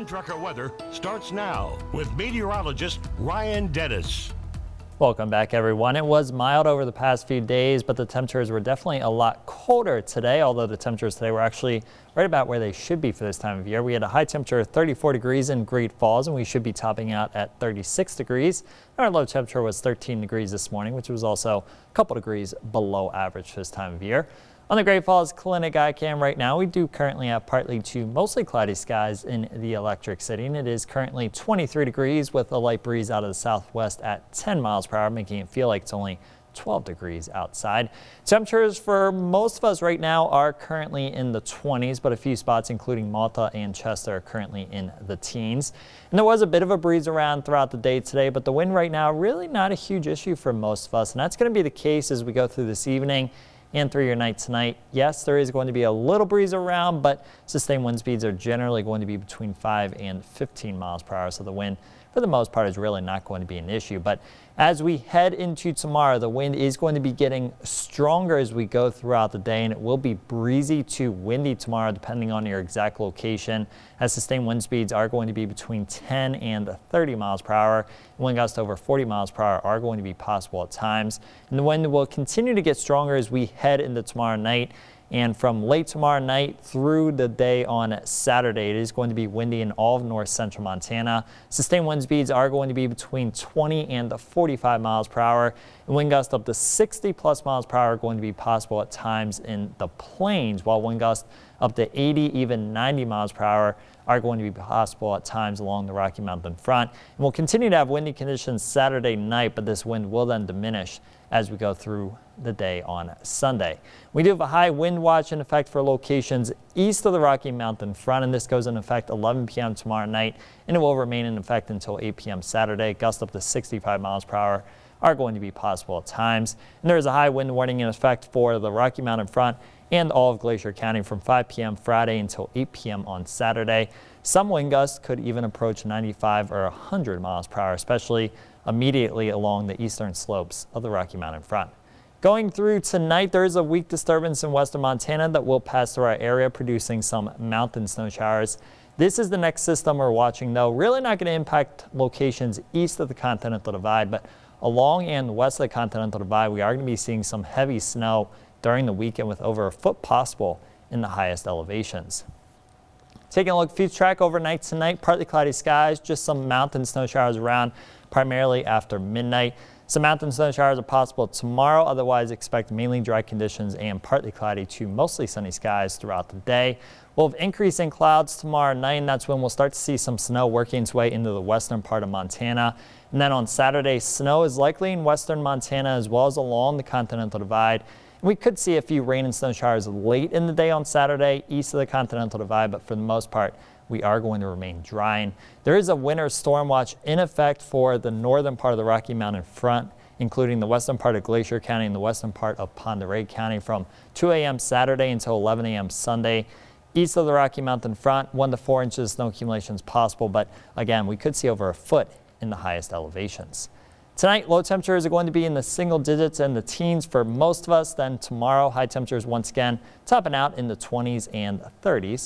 Storm Tracker weather starts now with meteorologist Ryan Dennis. Welcome back, everyone. It was mild over the past few days, but the temperatures were definitely a lot colder today, although the temperatures today were actually right about where they should be for this time of year. We had a high temperature of 34 degrees in Great Falls, and we should be topping out at 36 degrees. Our low temperature was 13 degrees this morning, which was also a couple degrees below average for this time of year. On the Great Falls Clinic iCam right now, we do currently have partly to mostly cloudy skies in the Electric City, and it is currently 23 degrees with a light breeze out of the southwest at 10 miles per hour, making it feel like it's only 12 degrees outside. Temperatures for most of us right now are currently in the 20s, but a few spots including Malta and Chester are currently in the teens. And there was a bit of a breeze around throughout the day today, but the wind right now really not a huge issue for most of us, and that's going to be the case as we go through this evening and through your night tonight. Yes, there is going to be a little breeze around, but sustained wind speeds are generally going to be between 5 and 15 miles per hour. So the wind, for the most part, is really not going to be an issue. But as we head into tomorrow, the wind is going to be getting stronger as we go throughout the day, and it will be breezy to windy tomorrow, depending on your exact location, as sustained wind speeds are going to be between 10 and 30 miles per hour. Wind gusts over 40 miles per hour are going to be possible at times. And the wind will continue to get stronger as we head into tomorrow night. And from late tomorrow night through the day on Saturday, it is going to be windy in all of north central Montana. Sustained wind speeds are going to be between 20 and 45 miles per hour. And wind gusts up to 60 plus miles per hour are going to be possible at times in the plains, while wind gusts up to 80, even 90 miles per hour are going to be possible at times along the Rocky Mountain front. And we'll continue to have windy conditions Saturday night, but this wind will then diminish as we go through the day on Sunday. We do have a high wind watch in effect for locations east of the Rocky Mountain front, and this goes in effect 11 p.m. tomorrow night, and it will remain in effect until 8 p.m. Saturday. Gusts up to 65 miles per hour are going to be possible at times. And there is a high wind warning in effect for the Rocky Mountain front and all of Glacier County from 5 p.m. Friday until 8 p.m. on Saturday. Some wind gusts could even approach 95 or 100 miles per hour, especially immediately along the eastern slopes of the Rocky Mountain front. Going through tonight, there is a weak disturbance in western Montana that will pass through our area, producing some mountain snow showers. This is the next system we're watching, though. Really not going to impact locations east of the Continental Divide, but along and west of the Continental Divide, we are going to be seeing some heavy snow during the weekend with over a foot possible in the highest elevations. Taking a look at FUTURETRACK overnight tonight, partly cloudy skies, just some mountain snow showers around, primarily after midnight. Some mountain snow showers are possible tomorrow. Otherwise, expect mainly dry conditions and partly cloudy to mostly sunny skies throughout the day. We'll have increasing clouds tomorrow night, and that's when we'll start to see some snow working its way into the western part of Montana. And then on Saturday, snow is likely in western Montana as well as along the Continental Divide. We could see a few rain and snow showers late in the day on Saturday east of the Continental Divide, but for the most part, we are going to remain dry. And there is a winter storm watch in effect for the northern part of the Rocky Mountain front, including the western part of Glacier County and the western part of Pend Oreille County from 2 a.m. Saturday until 11 a.m. Sunday. East of the Rocky Mountain front, 1 to 4 inches of snow accumulations possible, but again, we could see over a foot in the highest elevations. Tonight, low temperatures are going to be in the single digits and the teens for most of us. Then tomorrow, high temperatures once again topping out in the 20s and 30s.